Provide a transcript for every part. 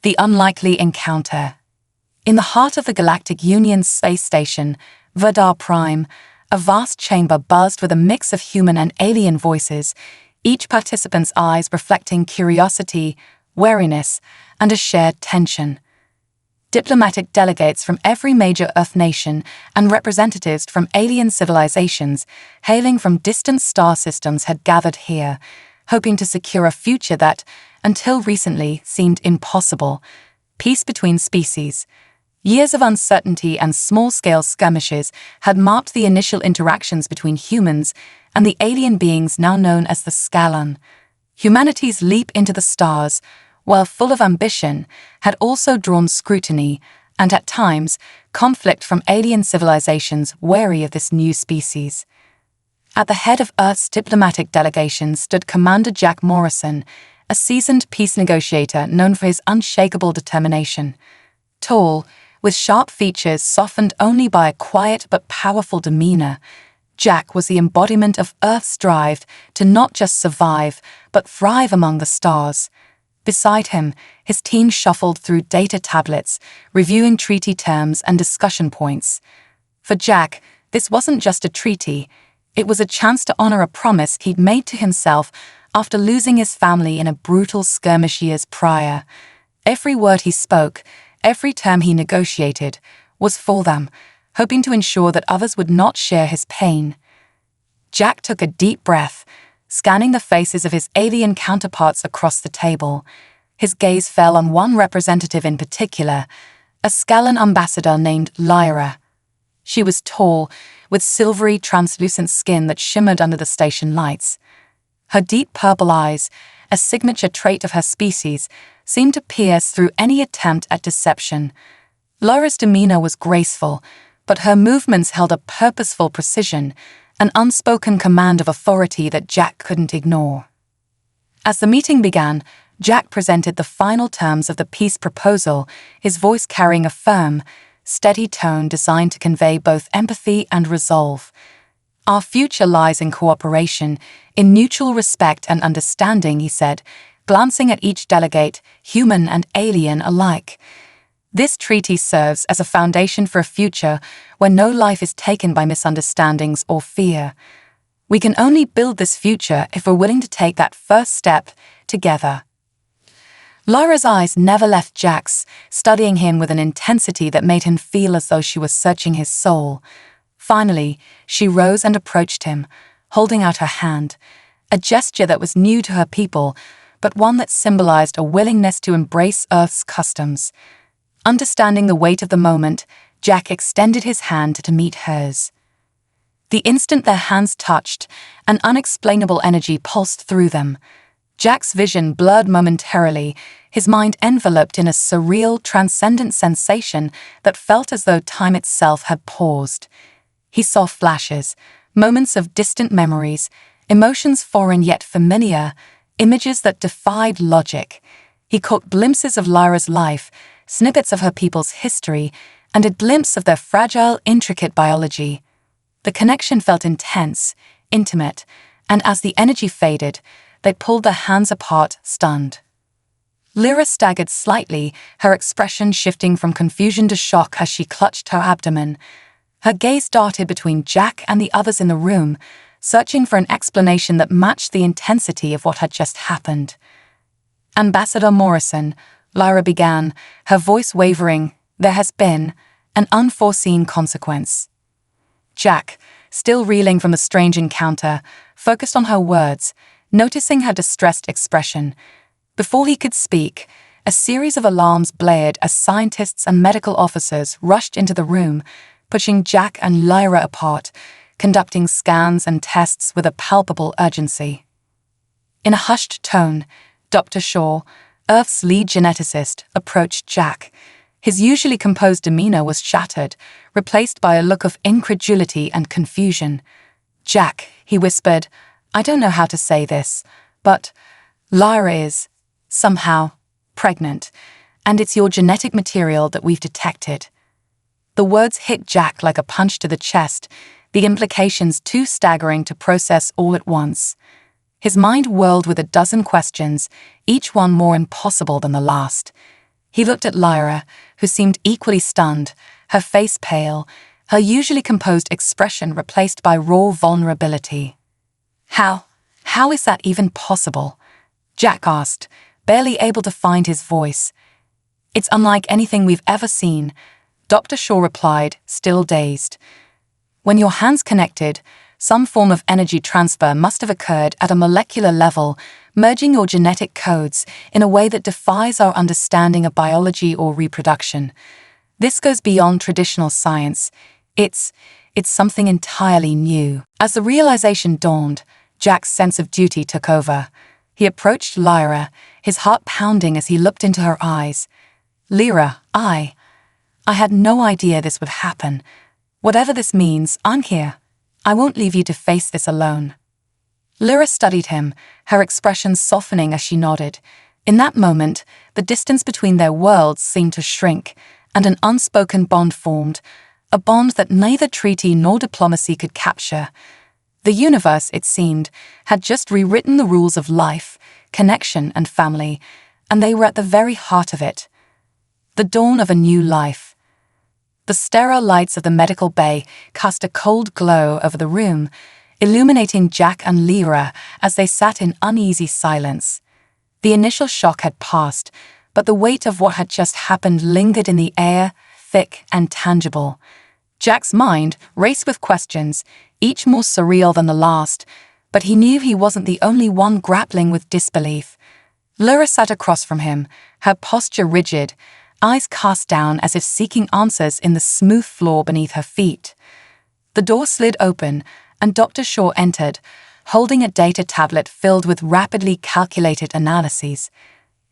The unlikely encounter. In the heart of the Galactic Union's space station, Vidar Prime, a vast chamber buzzed with a mix of human and alien voices, each participant's eyes reflecting curiosity, wariness, and a shared tension. Diplomatic delegates from every major Earth nation and representatives from alien civilizations hailing from distant star systems had gathered here, hoping to secure a future that, until recently, seemed impossible: peace between species. Years of uncertainty and small-scale skirmishes had marked the initial interactions between humans and the alien beings now known as the Scalan. Humanity's leap into the stars, while full of ambition, had also drawn scrutiny and, at times, conflict from alien civilizations wary of this new species. At the head of Earth's diplomatic delegation stood Commander Jack Morrison, a seasoned peace negotiator known for his unshakable determination. Tall, with sharp features softened only by a quiet but powerful demeanor, Jack was the embodiment of Earth's drive to not just survive, but thrive among the stars. Beside him, his team shuffled through data tablets, reviewing treaty terms and discussion points. For Jack, this wasn't just a treaty. It was a chance to honor a promise he'd made to himself after losing his family in a brutal skirmish years prior. Every word he spoke, every term he negotiated, was for them, hoping to ensure that others would not share his pain. Jack took a deep breath, scanning the faces of his alien counterparts across the table. His gaze fell on one representative in particular, a Scalan ambassador named Lyra. She was tall, with silvery, translucent skin that shimmered under the station lights. Her deep purple eyes, a signature trait of her species, seemed to pierce through any attempt at deception. Lyra's demeanor was graceful, but her movements held a purposeful precision, an unspoken command of authority that Jack couldn't ignore. As the meeting began, Jack presented the final terms of the peace proposal, his voice carrying a firm, steady tone designed to convey both empathy and resolve. "Our future lies in cooperation, in mutual respect and understanding," he said, glancing at each delegate, human and alien alike. "This treaty serves as a foundation for a future where no life is taken by misunderstandings or fear. We can only build this future if we're willing to take that first step together." Lyra's eyes never left Jack's, studying him with an intensity that made him feel as though she was searching his soul. Finally, she rose and approached him, holding out her hand, a gesture that was new to her people, but one that symbolized a willingness to embrace Earth's customs. Understanding the weight of the moment, Jack extended his hand to meet hers. The instant their hands touched, an unexplainable energy pulsed through them. Jack's vision blurred momentarily, his mind enveloped in a surreal, transcendent sensation that felt as though time itself had paused. He saw flashes, moments of distant memories, emotions foreign yet familiar, images that defied logic. He caught glimpses of Lyra's life, snippets of her people's history, and a glimpse of their fragile, intricate biology. The connection felt intense, intimate, and as the energy faded, they pulled their hands apart, stunned. Lyra staggered slightly, her expression shifting from confusion to shock as she clutched her abdomen. Her gaze darted between Jack and the others in the room, searching for an explanation that matched the intensity of what had just happened. "Ambassador Morrison," Lyra began, her voice wavering, "there has been an unforeseen consequence." Jack, still reeling from the strange encounter, focused on her words, noticing her distressed expression. Before he could speak, a series of alarms blared as scientists and medical officers rushed into the room, pushing Jack and Lyra apart, conducting scans and tests with a palpable urgency. In a hushed tone, Dr. Shaw, Earth's lead geneticist, approached Jack. His usually composed demeanor was shattered, replaced by a look of incredulity and confusion. "Jack," he whispered, "I don't know how to say this, but Lyra is, somehow, pregnant, and it's your genetic material that we've detected." The words hit Jack like a punch to the chest, the implications too staggering to process all at once. His mind whirled with a dozen questions, each one more impossible than the last. He looked at Lyra, who seemed equally stunned, her face pale, her usually composed expression replaced by raw vulnerability. How is that even possible? Jack asked, barely able to find his voice. It's unlike anything we've ever seen, Dr. Shaw replied, still dazed. When your hands connected, some form of energy transfer must have occurred at a molecular level, merging your genetic codes in a way that defies our understanding of biology or reproduction. This goes beyond traditional science. It's something entirely new. As the realization dawned, Jack's sense of duty took over. He approached Lyra, his heart pounding as he looked into her eyes. Lyra, I had no idea this would happen. Whatever this means, I'm here. I won't leave you to face this alone. Lyra studied him, her expression softening as she nodded. In that moment, the distance between their worlds seemed to shrink, and an unspoken bond formed, a bond that neither treaty nor diplomacy could capture. The universe, it seemed, had just rewritten the rules of life, connection, and family, and they were at the very heart of it. The dawn of a new life. The sterile lights of the medical bay cast a cold glow over the room, illuminating Jack and Lyra as they sat in uneasy silence. The initial shock had passed, but the weight of what had just happened lingered in the air, thick and tangible. Jack's mind raced with questions, each more surreal than the last, but he knew he wasn't the only one grappling with disbelief. Lyra sat across from him, her posture rigid, eyes cast down as if seeking answers in the smooth floor beneath her feet. The door slid open, and Dr. Shaw entered, holding a data tablet filled with rapidly calculated analyses.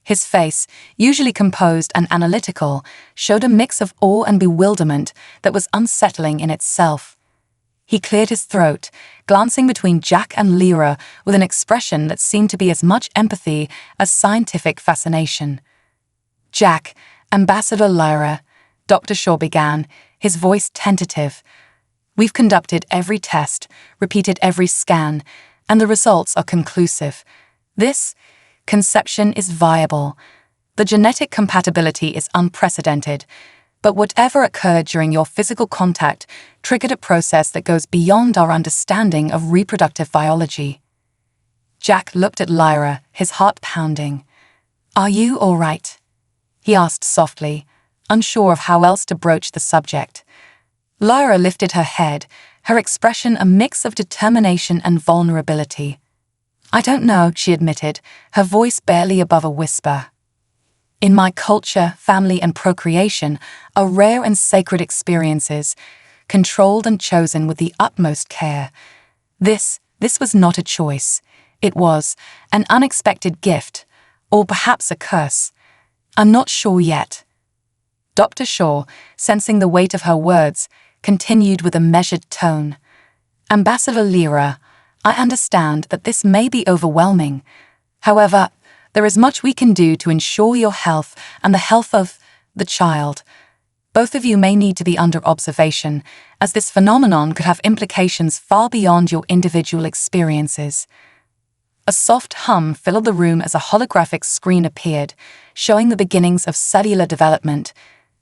His face, usually composed and analytical, showed a mix of awe and bewilderment that was unsettling in itself. He cleared his throat, glancing between Jack and Lyra with an expression that seemed to be as much empathy as scientific fascination. Jack, Ambassador Lyra, Dr. Shaw began, his voice tentative. We've conducted every test, repeated every scan, and the results are conclusive. This conception is viable. The genetic compatibility is unprecedented, but whatever occurred during your physical contact triggered a process that goes beyond our understanding of reproductive biology. Jack looked at Lyra, his heart pounding. Are you all right? He asked softly, unsure of how else to broach the subject. Lyra lifted her head, her expression a mix of determination and vulnerability. I don't know, she admitted, her voice barely above a whisper. In my culture, family and procreation are rare and sacred experiences, controlled and chosen with the utmost care. This was not a choice. It was an unexpected gift, or perhaps a curse. I'm not sure yet. Dr. Shaw, sensing the weight of her words, continued with a measured tone. Ambassador Lyra, I understand that this may be overwhelming. However, there is much we can do to ensure your health and the health of the child. Both of you may need to be under observation, as this phenomenon could have implications far beyond your individual experiences. A soft hum filled the room as a holographic screen appeared, showing the beginnings of cellular development.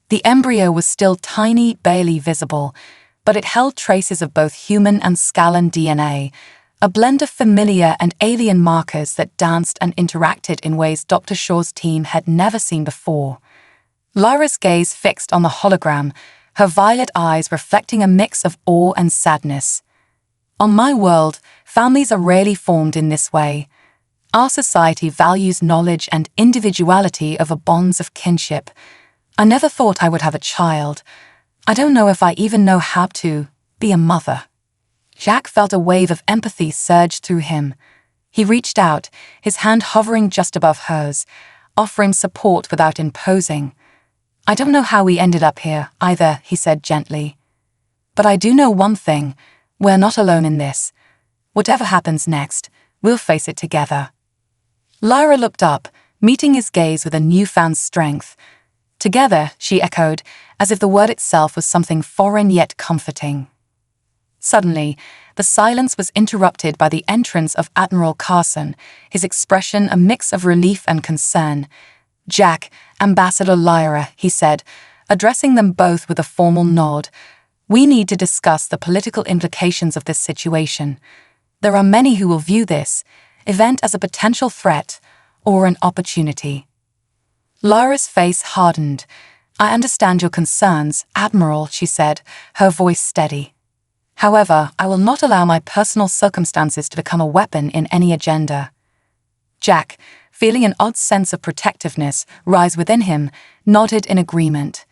The embryo was still tiny, barely visible, but it held traces of both human and Scalan DNA, a blend of familiar and alien markers that danced and interacted in ways Dr. Shaw's team had never seen before. Lyra's gaze fixed on the hologram, her violet eyes reflecting a mix of awe and sadness. On my world, families are rarely formed in this way. Our society values knowledge and individuality over bonds of kinship. I never thought I would have a child. I don't know if I even know how to be a mother. Jack felt a wave of empathy surge through him. He reached out, his hand hovering just above hers, offering support without imposing. I don't know how we ended up here, either, he said gently. But I do know one thing, we're not alone in this. Whatever happens next, we'll face it together. Lyra looked up, meeting his gaze with a newfound strength. Together, she echoed, as if the word itself was something foreign yet comforting. Suddenly, the silence was interrupted by the entrance of Admiral Carson, his expression a mix of relief and concern. Jack, Ambassador Lyra, he said, addressing them both with a formal nod. We need to discuss the political implications of this situation. There are many who will view this event as a potential threat or an opportunity. Lyra's face hardened. I understand your concerns, Admiral, she said, her voice steady. However, I will not allow my personal circumstances to become a weapon in any agenda. Jack, feeling an odd sense of protectiveness rise within him, nodded in agreement.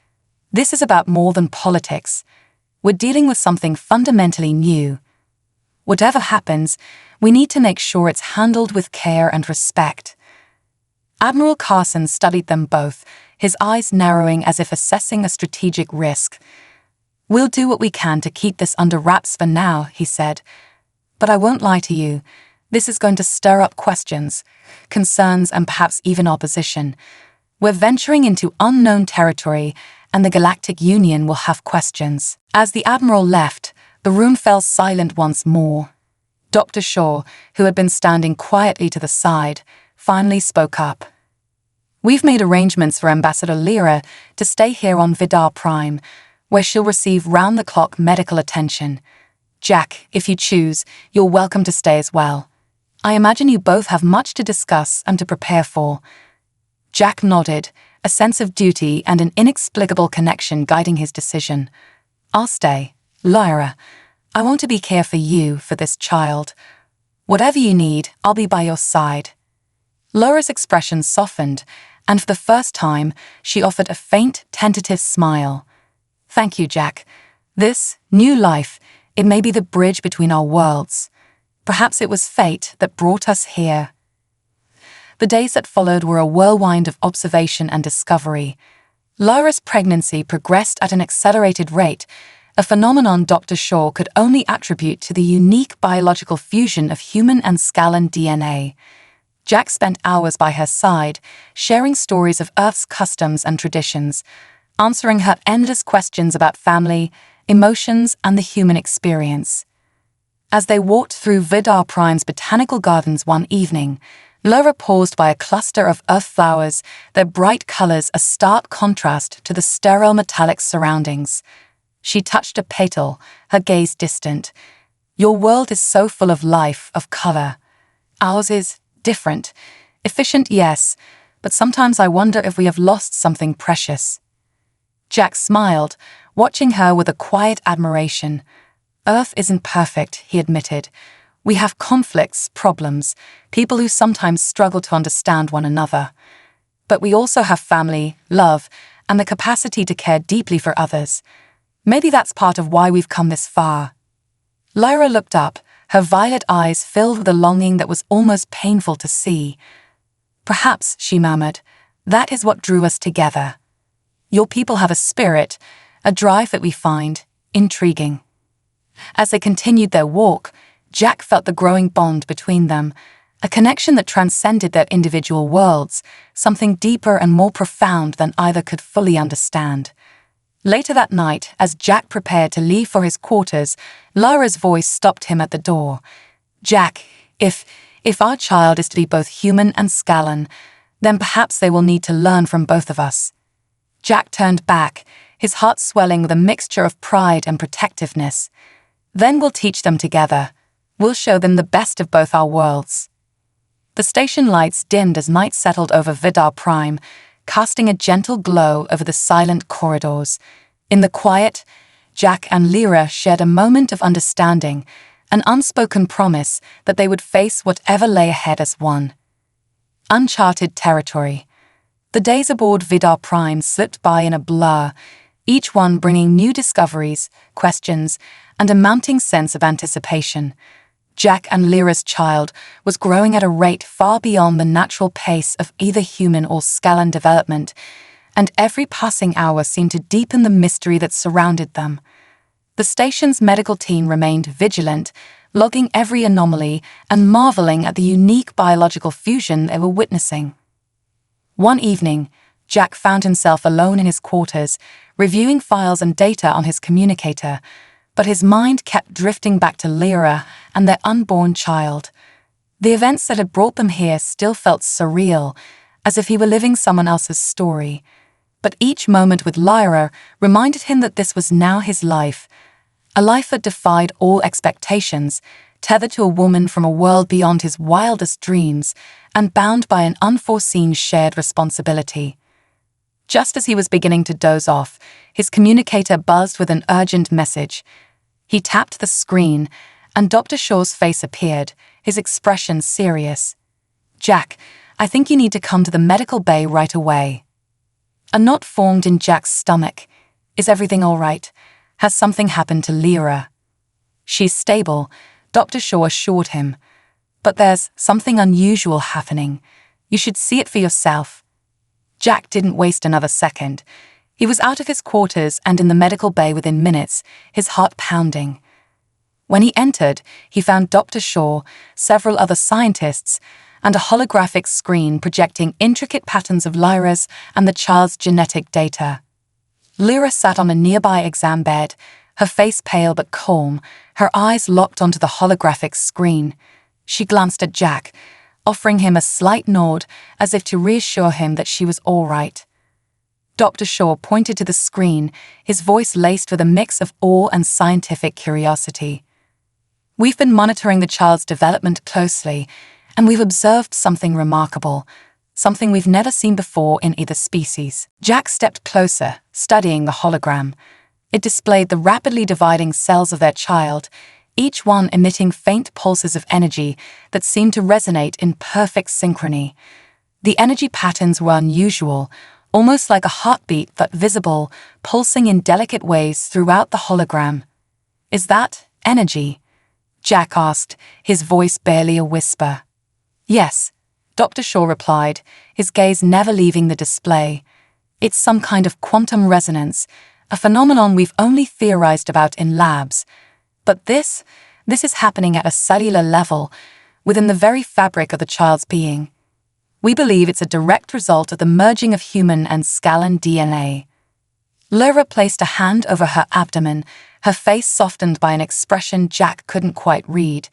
This is about more than politics. We're dealing with something fundamentally new. Whatever happens, we need to make sure it's handled with care and respect. Admiral Carson studied them both, his eyes narrowing as if assessing a strategic risk. We'll do what we can to keep this under wraps for now, he said. But I won't lie to you. This is going to stir up questions, concerns, and perhaps even opposition. We're venturing into unknown territory, and the Galactic Union will have questions. As the Admiral left, the room fell silent once more. Dr. Shaw, who had been standing quietly to the side, finally spoke up. We've made arrangements for Ambassador Lyra to stay here on Vidar Prime, where she'll receive round-the-clock medical attention. Jack, if you choose, you're welcome to stay as well. I imagine you both have much to discuss and to prepare for. Jack nodded, a sense of duty and an inexplicable connection guiding his decision. I'll stay. Lyra, I want to be care for you, for this child. Whatever you need, I'll be by your side. Lyra's expression softened, and for the first time, she offered a faint, tentative smile. Thank you, Jack. This new life, it may be the bridge between our worlds. Perhaps it was fate that brought us here. The days that followed were a whirlwind of observation and discovery. Lyra's pregnancy progressed at an accelerated rate, a phenomenon Dr. Shaw could only attribute to the unique biological fusion of human and Scalan DNA. Jack spent hours by her side, sharing stories of Earth's customs and traditions, answering her endless questions about family, emotions, and the human experience. As they walked through Vidar Prime's botanical gardens one evening, Lyra paused by a cluster of earth flowers, their bright colors a stark contrast to the sterile metallic surroundings. She touched a petal, her gaze distant. Your world is so full of life, of color. Ours is different. Efficient, yes, but sometimes I wonder if we have lost something precious. Jack smiled, watching her with a quiet admiration. Earth isn't perfect, he admitted. We have conflicts, problems, people who sometimes struggle to understand one another. But we also have family, love, and the capacity to care deeply for others. Maybe that's part of why we've come this far. Lyra looked up, her violet eyes filled with a longing that was almost painful to see. Perhaps, she murmured, that is what drew us together. Your people have a spirit, a drive that we find intriguing. As they continued their walk, Jack felt the growing bond between them, a connection that transcended their individual worlds, something deeper and more profound than either could fully understand. Later that night, as Jack prepared to leave for his quarters, Lyra's voice stopped him at the door. Jack, if our child is to be both human and Scalan, then perhaps they will need to learn from both of us. Jack turned back, his heart swelling with a mixture of pride and protectiveness. Then we'll teach them together. We'll show them the best of both our worlds. The station lights dimmed as night settled over Vidar Prime, casting a gentle glow over the silent corridors. In the quiet, Jack and Lyra shared a moment of understanding, an unspoken promise that they would face whatever lay ahead as one. Uncharted territory. The days aboard Vidar Prime slipped by in a blur, each one bringing new discoveries, questions, and a mounting sense of anticipation. Jack and Lyra's child was growing at a rate far beyond the natural pace of either human or Scalan development, and every passing hour seemed to deepen the mystery that surrounded them. The station's medical team remained vigilant, logging every anomaly and marveling at the unique biological fusion they were witnessing. One evening, Jack found himself alone in his quarters, reviewing files and data on his communicator, but his mind kept drifting back to Lyra and their unborn child. The events that had brought them here still felt surreal, as if he were living someone else's story. But each moment with Lyra reminded him that this was now his life, a life that defied all expectations, tethered to a woman from a world beyond his wildest dreams, and bound by an unforeseen shared responsibility. Just as he was beginning to doze off, his communicator buzzed with an urgent message. He tapped the screen, and Dr. Shaw's face appeared, his expression serious. "Jack, I think you need to come to the medical bay right away." A knot formed in Jack's stomach. Is everything all right? Has something happened to Lyra? She's stable, Dr. Shaw assured him. But there's something unusual happening. You should see it for yourself. Jack didn't waste another second. He was out of his quarters and in the medical bay within minutes, his heart pounding. When he entered, he found Dr. Shaw, several other scientists, and a holographic screen projecting intricate patterns of Lyra's and the child's genetic data. Lyra sat on a nearby exam bed, her face pale but calm, her eyes locked onto the holographic screen. She glanced at Jack, offering him a slight nod as if to reassure him that she was all right. Dr. Shaw pointed to the screen, his voice laced with a mix of awe and scientific curiosity. "We've been monitoring the child's development closely, and we've observed something remarkable, something we've never seen before in either species." Jack stepped closer, studying the hologram. It displayed the rapidly dividing cells of their child, each one emitting faint pulses of energy that seemed to resonate in perfect synchrony. The energy patterns were unusual, almost like a heartbeat but visible, pulsing in delicate ways throughout the hologram. "Is that energy?" Jack asked, his voice barely a whisper. "Yes," Dr. Shaw replied, his gaze never leaving the display. "It's some kind of quantum resonance, a phenomenon we've only theorized about in labs. But this is happening at a cellular level, within the very fabric of the child's being. We believe it's a direct result of the merging of human and Scalan DNA." Lyra placed a hand over her abdomen, her face softened by an expression Jack couldn't quite read.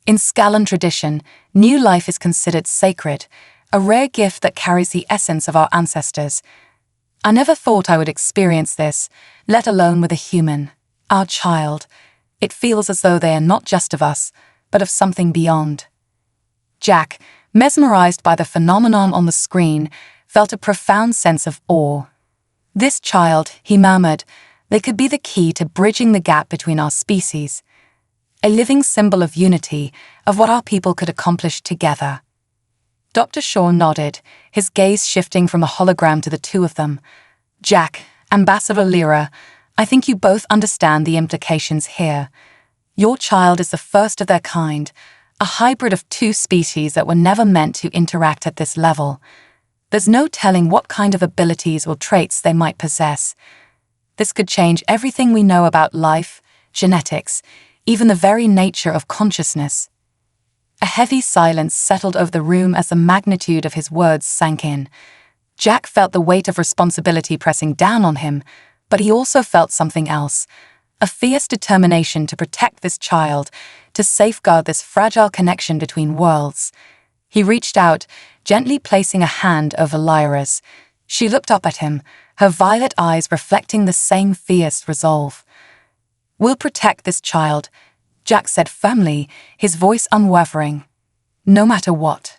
In Scalan tradition, new life is considered sacred, a rare gift that carries the essence of our ancestors. "I never thought I would experience this, let alone with a human, our child. It feels as though they are not just of us, but of something beyond." Jack, mesmerized by the phenomenon on the screen, felt a profound sense of awe. "This child," he murmured, "they could be the key to bridging the gap between our species. A living symbol of unity, of what our people could accomplish together." Dr. Shaw nodded, his gaze shifting from the hologram to the two of them. "Jack, Ambassador Lyra, I think you both understand the implications here. Your child is the first of their kind, a hybrid of two species that were never meant to interact at this level. There's no telling what kind of abilities or traits they might possess. This could change everything we know about life, genetics, even the very nature of consciousness." A heavy silence settled over the room as the magnitude of his words sank in. Jack felt the weight of responsibility pressing down on him, but he also felt something else, a fierce determination to protect this child, to safeguard this fragile connection between worlds. He reached out, gently placing a hand over Lyra's. She looked up at him, her violet eyes reflecting the same fierce resolve. "We'll protect this child," Jack said firmly, his voice unwavering. "No matter what."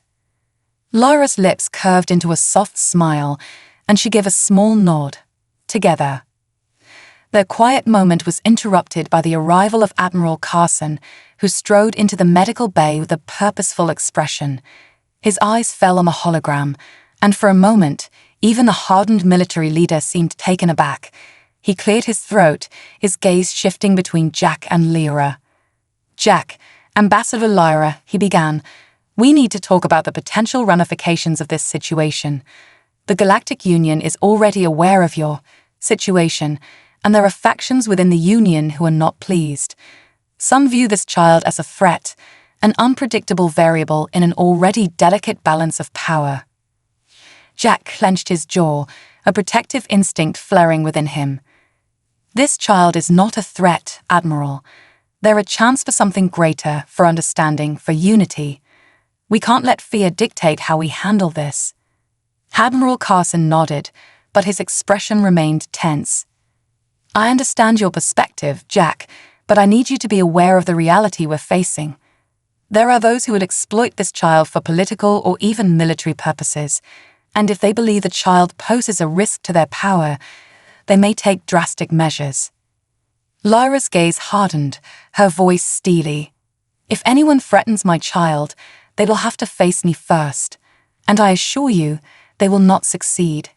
Lyra's lips curved into a soft smile, and she gave a small nod. Together. Their quiet moment was interrupted by the arrival of Admiral Carson, who strode into the medical bay with a purposeful expression. His eyes fell on the hologram, and for a moment, even the hardened military leader seemed taken aback. He cleared his throat, his gaze shifting between Jack and Lyra. "Jack, Ambassador Lyra," he began, "we need to talk about the potential ramifications of this situation. The Galactic Union is already aware of your situation, and there are factions within the Union who are not pleased. Some view this child as a threat, an unpredictable variable in an already delicate balance of power." Jack clenched his jaw, a protective instinct flaring within him. "This child is not a threat, Admiral. They're a chance for something greater, for understanding, for unity. We can't let fear dictate how we handle this." Admiral Carson nodded, but his expression remained tense. "I understand your perspective, Jack, but I need you to be aware of the reality we're facing. There are those who would exploit this child for political or even military purposes, and if they believe the child poses a risk to their power, they may take drastic measures." Lyra's gaze hardened, her voice steely. "If anyone threatens my child, they will have to face me first, and I assure you, they will not succeed."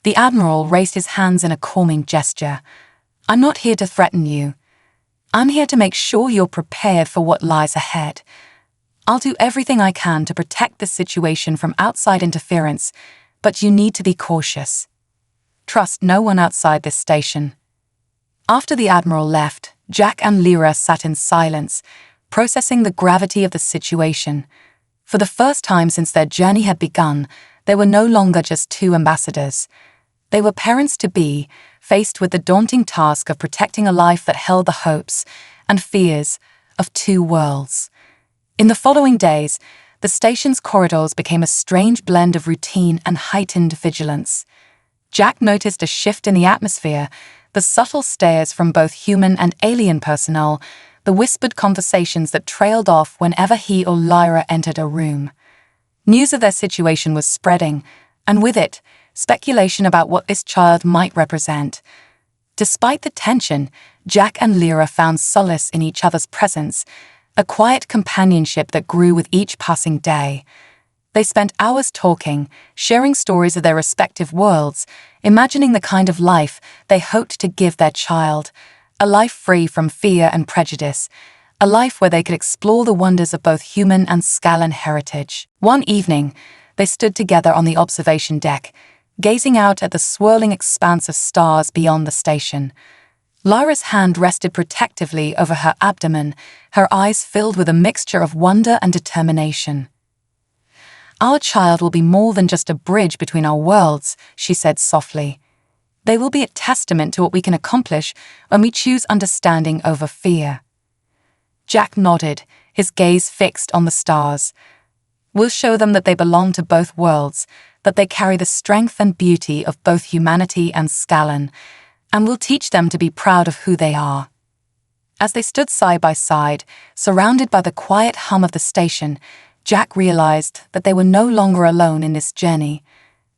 The Admiral raised his hands in a calming gesture. "I'm not here to threaten you. I'm here to make sure you're prepared for what lies ahead. I'll do everything I can to protect this situation from outside interference, but you need to be cautious. Trust no one outside this station." After the Admiral left, Jack and Lyra sat in silence, processing the gravity of the situation. For the first time since their journey had begun, they were no longer just two ambassadors. They were parents-to-be, faced with the daunting task of protecting a life that held the hopes and fears of two worlds. In the following days, the station's corridors became a strange blend of routine and heightened vigilance. Jack noticed a shift in the atmosphere, the subtle stares from both human and alien personnel, the whispered conversations that trailed off whenever he or Lyra entered a room. News of their situation was spreading, and with it, speculation about what this child might represent. Despite the tension, Jack and Lyra found solace in each other's presence, a quiet companionship that grew with each passing day. They spent hours talking, sharing stories of their respective worlds, imagining the kind of life they hoped to give their child, a life free from fear and prejudice, a life where they could explore the wonders of both human and Scalan heritage. One evening, they stood together on the observation deck, gazing out at the swirling expanse of stars beyond the station. Lyra's hand rested protectively over her abdomen, her eyes filled with a mixture of wonder and determination. "Our child will be more than just a bridge between our worlds," she said softly. "They will be a testament to what we can accomplish when we choose understanding over fear." Jack nodded, his gaze fixed on the stars. "We'll show them that they belong to both worlds, that they carry the strength and beauty of both humanity and Scalan, and we'll teach them to be proud of who they are." As they stood side by side, surrounded by the quiet hum of the station, Jack realized that they were no longer alone in this journey.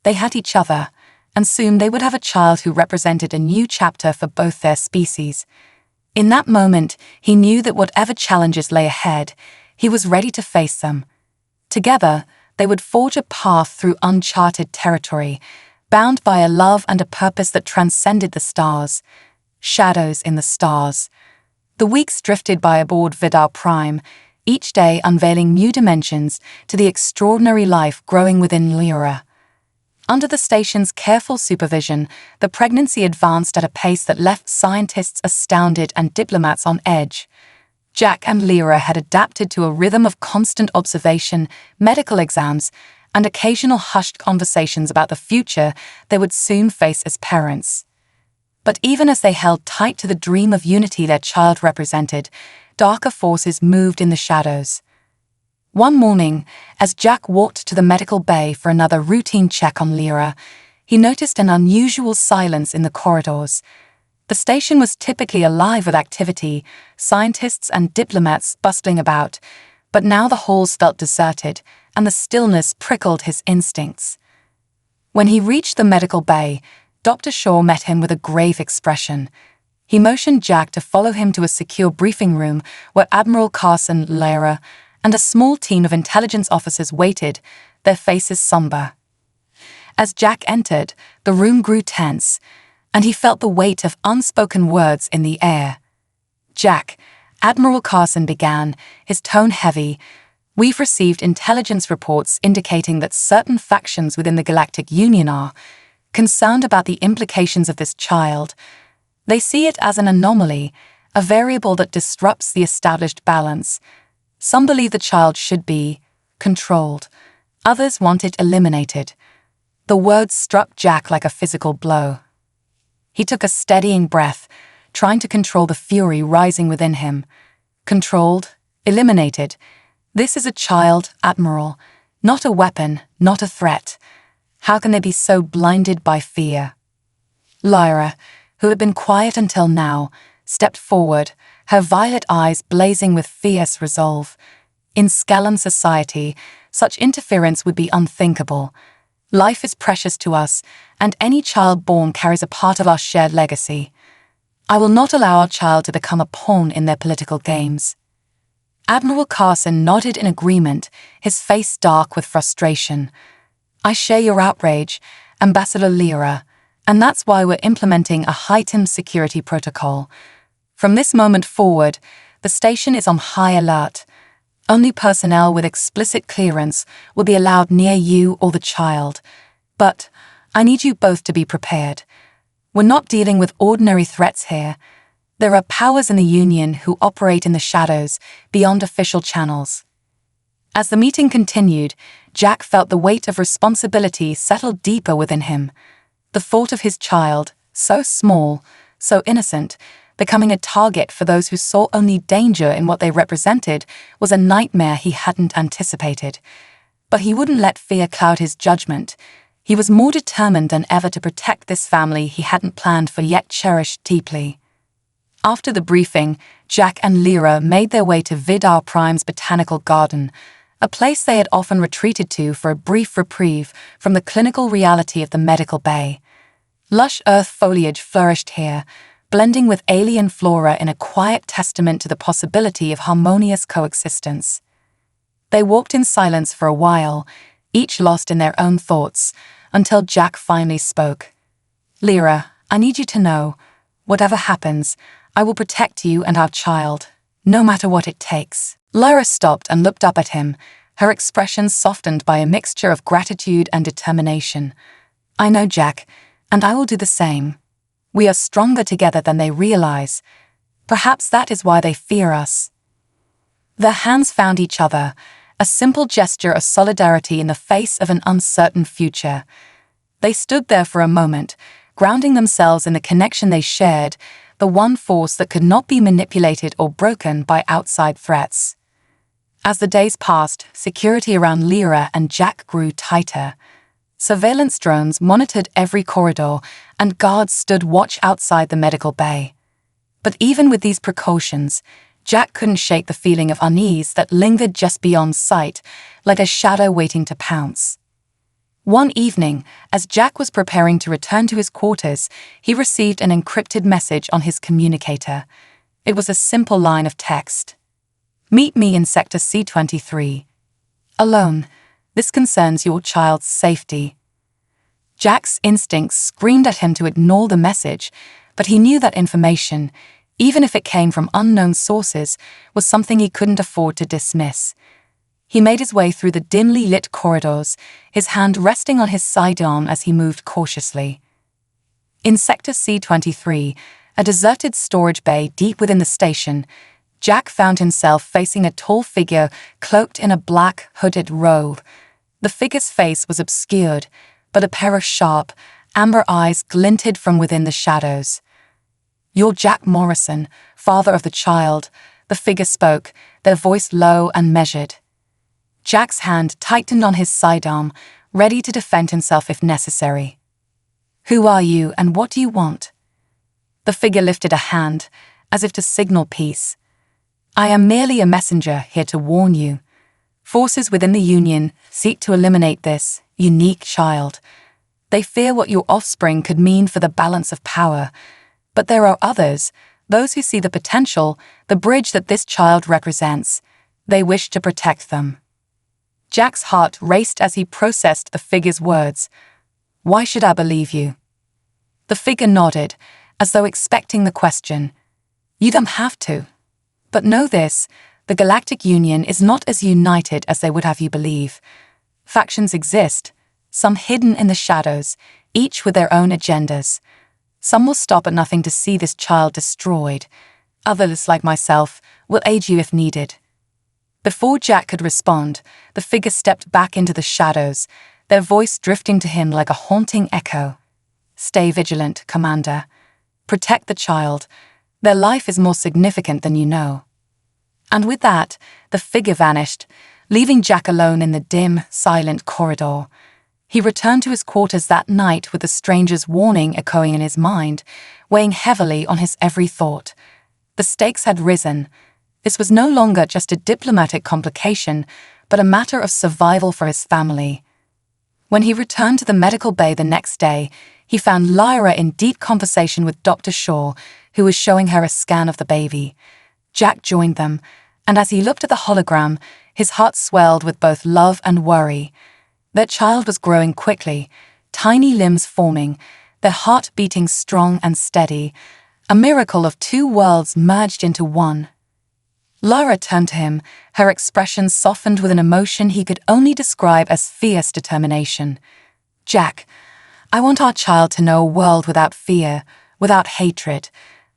They had each other, and soon they would have a child who represented a new chapter for both their species. In that moment, he knew that whatever challenges lay ahead, he was ready to face them. Together, they would forge a path through uncharted territory, bound by a love and a purpose that transcended the stars. Shadows in the stars. The weeks drifted by aboard Vidar Prime, each day unveiling new dimensions to the extraordinary life growing within Lyra. Under the station's careful supervision, the pregnancy advanced at a pace that left scientists astounded and diplomats on edge. Jack and Lyra had adapted to a rhythm of constant observation, medical exams, and occasional hushed conversations about the future they would soon face as parents. But even as they held tight to the dream of unity their child represented, darker forces moved in the shadows. One morning, as Jack walked to the medical bay for another routine check on Lyra, he noticed an unusual silence in the corridors. The station was typically alive with activity, scientists and diplomats bustling about, but now the halls felt deserted, and the stillness prickled his instincts. When he reached the medical bay, Dr. Shaw met him with a grave expression. He motioned Jack to follow him to a secure briefing room where Admiral Carson, Lyra, and a small team of intelligence officers waited, their faces somber. As Jack entered, the room grew tense, and he felt the weight of unspoken words in the air. "Jack," Admiral Carson began, his tone heavy, "we've received intelligence reports indicating that certain factions within the Galactic Union are concerned about the implications of this child. They see it as an anomaly, a variable that disrupts the established balance. Some believe the child should be controlled. Others want it eliminated." The words struck Jack like a physical blow. He took a steadying breath, trying to control the fury rising within him. Controlled, eliminated. This is a child, Admiral, not a weapon, not a threat. How can they be so blinded by fear? Lyra, who had been quiet until now, stepped forward, her violet eyes blazing with fierce resolve. In Skellan society, such interference would be unthinkable. Life is precious to us, and any child born carries a part of our shared legacy. I will not allow our child to become a pawn in their political games. Admiral Carson nodded in agreement, his face dark with frustration. I share your outrage, Ambassador Lyra, and that's why we're implementing a heightened security protocol. From this moment forward, the station is on high alert. Only personnel with explicit clearance will be allowed near you or the child. But I need you both to be prepared. We're not dealing with ordinary threats here. There are powers in the Union who operate in the shadows, beyond official channels. As the meeting continued, Jack felt the weight of responsibility settle deeper within him. The thought of his child, so small, so innocent, becoming a target for those who saw only danger in what they represented was a nightmare he hadn't anticipated. But he wouldn't let fear cloud his judgment. He was more determined than ever to protect this family he hadn't planned for yet cherished deeply. After the briefing, Jack and Lyra made their way to Vidar Prime's botanical garden, a place they had often retreated to for a brief reprieve from the clinical reality of the medical bay. Lush earth foliage flourished here, blending with alien flora in a quiet testament to the possibility of harmonious coexistence. They walked in silence for a while, each lost in their own thoughts, until Jack finally spoke. Lyra, I need you to know, whatever happens, I will protect you and our child, no matter what it takes. Lyra stopped and looked up at him, her expression softened by a mixture of gratitude and determination. I know, Jack, and I will do the same. We are stronger together than they realize. Perhaps that is why they fear us. Their hands found each other, a simple gesture of solidarity in the face of an uncertain future. They stood there for a moment, grounding themselves in the connection they shared, the one force that could not be manipulated or broken by outside threats. As the days passed, security around Lyra and Jack grew tighter. Surveillance drones monitored every corridor, and guards stood watch outside the medical bay. But even with these precautions, Jack couldn't shake the feeling of unease that lingered just beyond sight, like a shadow waiting to pounce. One evening, as Jack was preparing to return to his quarters, he received an encrypted message on his communicator. It was a simple line of text. Meet me in Sector C-23. Alone. This concerns your child's safety. Jack's instincts screamed at him to ignore the message, but he knew that information, even if it came from unknown sources, was something he couldn't afford to dismiss. He made his way through the dimly lit corridors, his hand resting on his sidearm as he moved cautiously. In Sector C-23, a deserted storage bay deep within the station, Jack found himself facing a tall figure cloaked in a black, hooded robe. The figure's face was obscured, but a pair of sharp, amber eyes glinted from within the shadows. You're Jack Morrison, father of the child, the figure spoke, their voice low and measured. Jack's hand tightened on his sidearm, ready to defend himself if necessary. Who are you and what do you want? The figure lifted a hand, as if to signal peace. I am merely a messenger here to warn you. Forces within the Union seek to eliminate this unique child. They fear what your offspring could mean for the balance of power. But there are others, those who see the potential, the bridge that this child represents. They wish to protect them. Jack's heart raced as he processed the figure's words. Why should I believe you? The figure nodded, as though expecting the question. You don't have to. But know this, the Galactic Union is not as united as they would have you believe. Factions exist, some hidden in the shadows, each with their own agendas. Some will stop at nothing to see this child destroyed. Others, like myself, will aid you if needed. Before Jack could respond, the figure stepped back into the shadows, their voice drifting to him like a haunting echo. Stay vigilant, Commander. Protect the child. Their life is more significant than you know. And with that, the figure vanished, leaving Jack alone in the dim, silent corridor. He returned to his quarters that night with the stranger's warning echoing in his mind, weighing heavily on his every thought. The stakes had risen. This was no longer just a diplomatic complication, but a matter of survival for his family. When he returned to the medical bay the next day, he found Lyra in deep conversation with Dr. Shaw, who was showing her a scan of the baby. Jack joined them, and as he looked at the hologram, his heart swelled with both love and worry. Their child was growing quickly, tiny limbs forming, their heart beating strong and steady, a miracle of two worlds merged into one. Lyra turned to him, her expression softened with an emotion he could only describe as fierce determination. "Jack, I want our child to know a world without fear, without hatred,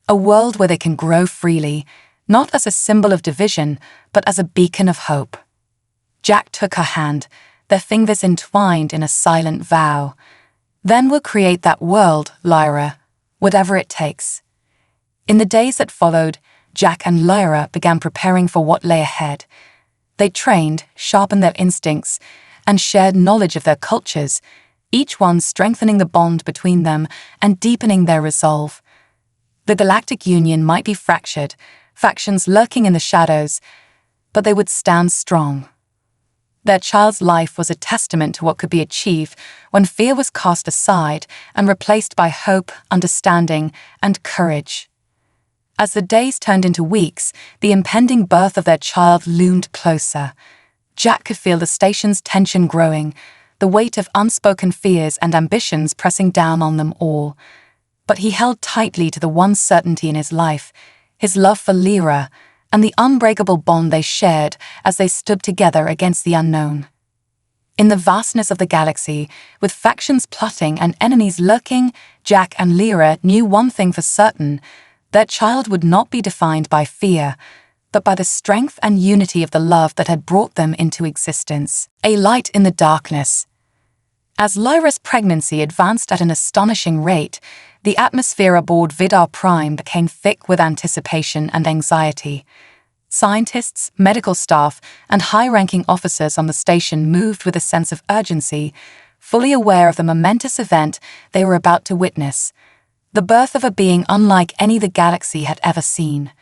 a world where they can grow freely, not as a symbol of division, but as a beacon of hope." Jack took her hand, their fingers entwined in a silent vow. "Then we'll create that world, Lyra, whatever it takes." In the days that followed, Jack and Lyra began preparing for what lay ahead. They trained, sharpened their instincts, and shared knowledge of their cultures, each one strengthening the bond between them and deepening their resolve. The Galactic Union might be fractured, factions lurking in the shadows, but they would stand strong. Their child's life was a testament to what could be achieved when fear was cast aside and replaced by hope, understanding, and courage. As the days turned into weeks, the impending birth of their child loomed closer. Jack could feel the station's tension growing, the weight of unspoken fears and ambitions pressing down on them all. But he held tightly to the one certainty in his life, his love for Lyra, and the unbreakable bond they shared as they stood together against the unknown. In the vastness of the galaxy, with factions plotting and enemies lurking, Jack and Lyra knew one thing for certain: their child would not be defined by fear, but by the strength and unity of the love that had brought them into existence. A light in the darkness. As Lyra's pregnancy advanced at an astonishing rate, the atmosphere aboard Vidar Prime became thick with anticipation and anxiety. Scientists, medical staff, and high-ranking officers on the station moved with a sense of urgency, fully aware of the momentous event they were about to witness: the birth of a being unlike any the galaxy had ever seen.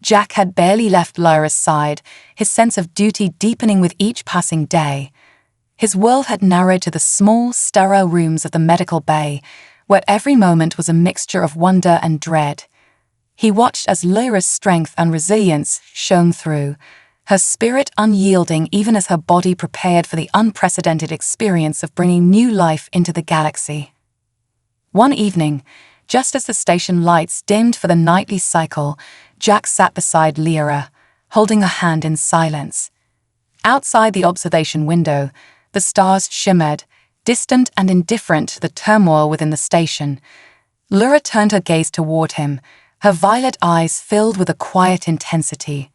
Jack had barely left Lyra's side, his sense of duty deepening with each passing day. His world had narrowed to the small, sterile rooms of the medical bay, where every moment was a mixture of wonder and dread. He watched as Lyra's strength and resilience shone through, her spirit unyielding even as her body prepared for the unprecedented experience of bringing new life into the galaxy. One evening, just as the station lights dimmed for the nightly cycle, Jack sat beside Lyra, holding her hand in silence. Outside the observation window, the stars shimmered, distant and indifferent to the turmoil within the station. Lyra turned her gaze toward him, her violet eyes filled with a quiet intensity.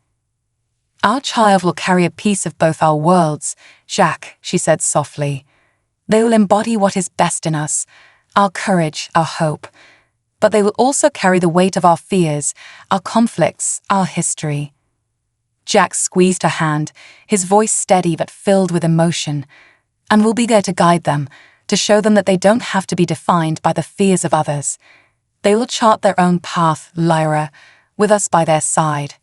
"Our child will carry a piece of both our worlds, Jack," she said softly. "They will embody what is best in us, our courage, our hope. But they will also carry the weight of our fears, our conflicts, our history." Jack squeezed her hand, his voice steady but filled with emotion. "And we'll be there to guide them, to show them that they don't have to be defined by the fears of others. They will chart their own path, Lyra, with us by their side."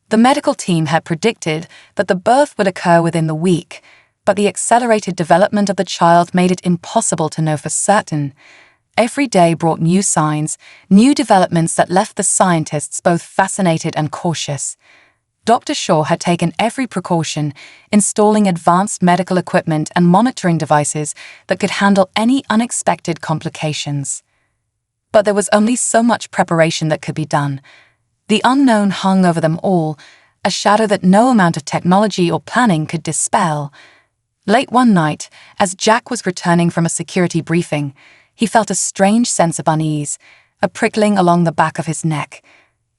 The medical team had predicted that the birth would occur within the week, but the accelerated development of the child made it impossible to know for certain. Every day brought new signs, new developments that left the scientists both fascinated and cautious. Dr. Shaw had taken every precaution, installing advanced medical equipment and monitoring devices that could handle any unexpected complications. But there was only so much preparation that could be done. The unknown hung over them all, a shadow that no amount of technology or planning could dispel. Late one night, as Jack was returning from a security briefing, he felt a strange sense of unease, a prickling along the back of his neck.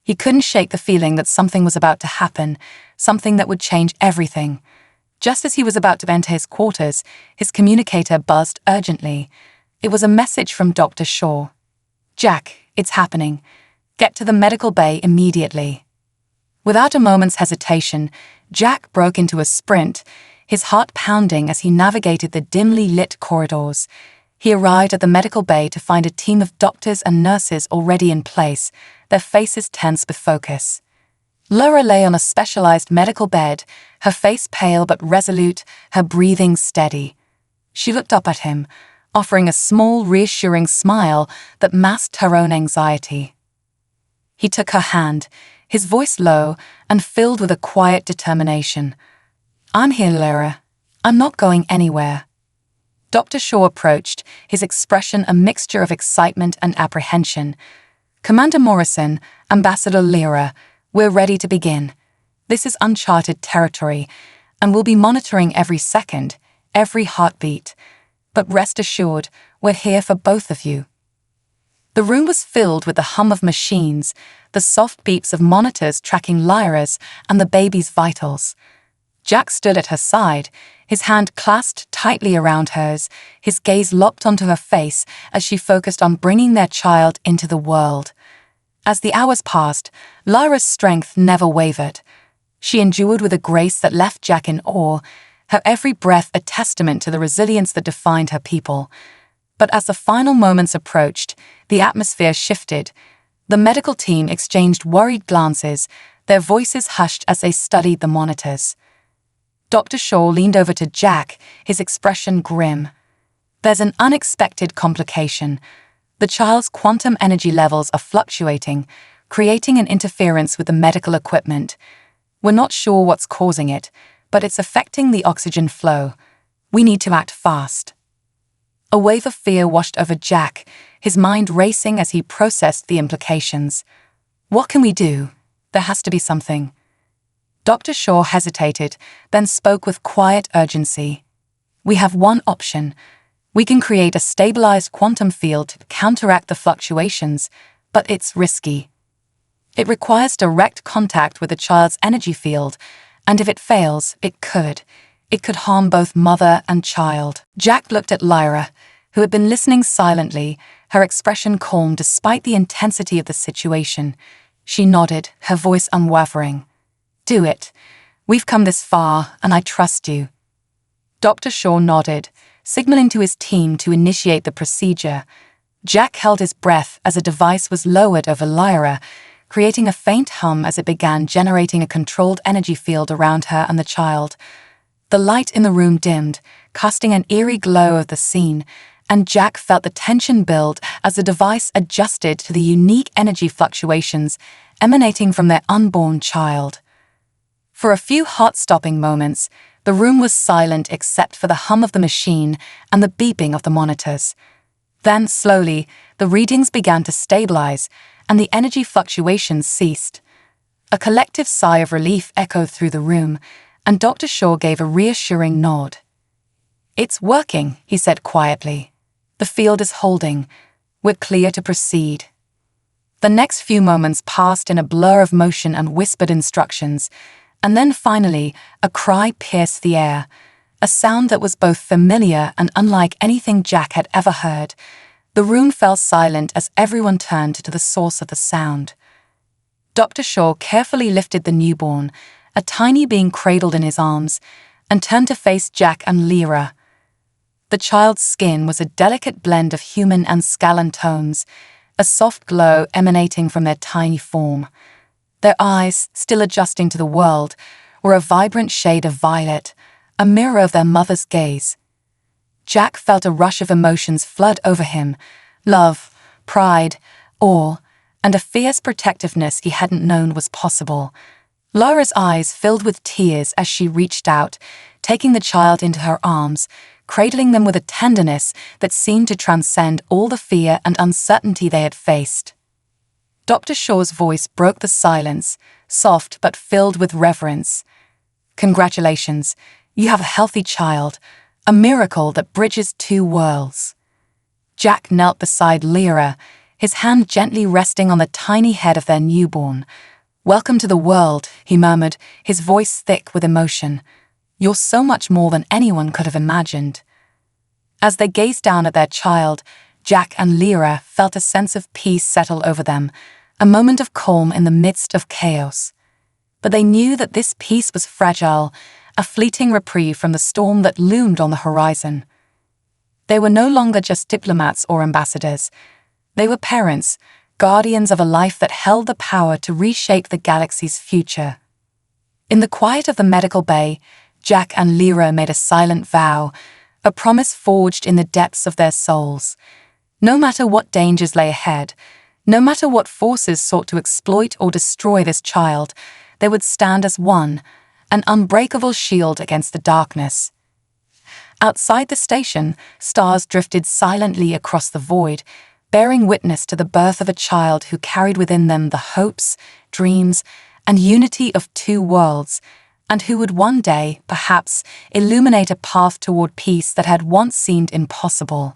He couldn't shake the feeling that something was about to happen, something that would change everything. Just as he was about to enter his quarters, his communicator buzzed urgently. It was a message from Dr. Shaw. "Jack, it's happening. Get to the medical bay immediately." Without a moment's hesitation, Jack broke into a sprint, his heart pounding as he navigated the dimly lit corridors. He arrived at the medical bay to find a team of doctors and nurses already in place, their faces tense with focus. Laura lay on a specialized medical bed, her face pale but resolute, her breathing steady. She looked up at him, offering a small, reassuring smile that masked her own anxiety. He took her hand, his voice low and filled with a quiet determination. "I'm here, Laura. I'm not going anywhere." Dr. Shaw approached, his expression a mixture of excitement and apprehension. "Commander Morrison, Ambassador Lyra, we're ready to begin. This is uncharted territory, and we'll be monitoring every second, every heartbeat. But rest assured, we're here for both of you." The room was filled with the hum of machines, the soft beeps of monitors tracking Lyra's and the baby's vitals. Jack stood at her side, his hand clasped tightly around hers, his gaze locked onto her face as she focused on bringing their child into the world. As the hours passed, Lyra's strength never wavered. She endured with a grace that left Jack in awe, her every breath a testament to the resilience that defined her people. But as the final moments approached, the atmosphere shifted. The medical team exchanged worried glances, their voices hushed as they studied the monitors. Dr. Shaw leaned over to Jack, his expression grim. "There's an unexpected complication. The child's quantum energy levels are fluctuating, creating an interference with the medical equipment. We're not sure what's causing it, but it's affecting the oxygen flow. We need to act fast." A wave of fear washed over Jack, his mind racing as he processed the implications. "What can we do? There has to be something." Dr. Shaw hesitated, then spoke with quiet urgency. "We have one option. We can create a stabilized quantum field to counteract the fluctuations, but it's risky. It requires direct contact with the child's energy field, and if it fails, it could harm both mother and child." Jack looked at Lyra, who had been listening silently, her expression calm despite the intensity of the situation. She nodded, her voice unwavering. "Do it. We've come this far, and I trust you." Dr. Shaw nodded, signaling to his team to initiate the procedure. Jack held his breath as a device was lowered over Lyra, creating a faint hum as it began generating a controlled energy field around her and the child. The light in the room dimmed, casting an eerie glow of the scene, and Jack felt the tension build as the device adjusted to the unique energy fluctuations emanating from their unborn child. For a few heart-stopping moments, the room was silent except for the hum of the machine and the beeping of the monitors. Then, slowly, the readings began to stabilize, and the energy fluctuations ceased. A collective sigh of relief echoed through the room, and Dr. Shaw gave a reassuring nod. "It's working," he said quietly. "The field is holding. We're clear to proceed." The next few moments passed in a blur of motion and whispered instructions, and then finally, a cry pierced the air, a sound that was both familiar and unlike anything Jack had ever heard. The room fell silent as everyone turned to the source of the sound. Dr. Shaw carefully lifted the newborn, a tiny being cradled in his arms, and turned to face Jack and Lyra. The child's skin was a delicate blend of human and Scalan tones, a soft glow emanating from their tiny form. Their eyes, still adjusting to the world, were a vibrant shade of violet, a mirror of their mother's gaze. Jack felt a rush of emotions flood over him, love, pride, awe, and a fierce protectiveness he hadn't known was possible. Lyra's eyes filled with tears as she reached out, taking the child into her arms, cradling them with a tenderness that seemed to transcend all the fear and uncertainty they had faced. Dr. Shaw's voice broke the silence, soft but filled with reverence. "Congratulations, you have a healthy child, a miracle that bridges two worlds." Jack knelt beside Lyra, his hand gently resting on the tiny head of their newborn. "Welcome to the world," he murmured, his voice thick with emotion. "You're so much more than anyone could have imagined." As they gazed down at their child, Jack and Lyra felt a sense of peace settle over them, a moment of calm in the midst of chaos. But they knew that this peace was fragile, a fleeting reprieve from the storm that loomed on the horizon. They were no longer just diplomats or ambassadors. They were parents, guardians of a life that held the power to reshape the galaxy's future. In the quiet of the medical bay, Jack and Lyra made a silent vow, a promise forged in the depths of their souls. No matter what dangers lay ahead, no matter what forces sought to exploit or destroy this child, they would stand as one, an unbreakable shield against the darkness. Outside the station, stars drifted silently across the void, bearing witness to the birth of a child who carried within them the hopes, dreams, and unity of two worlds, and who would one day, perhaps, illuminate a path toward peace that had once seemed impossible.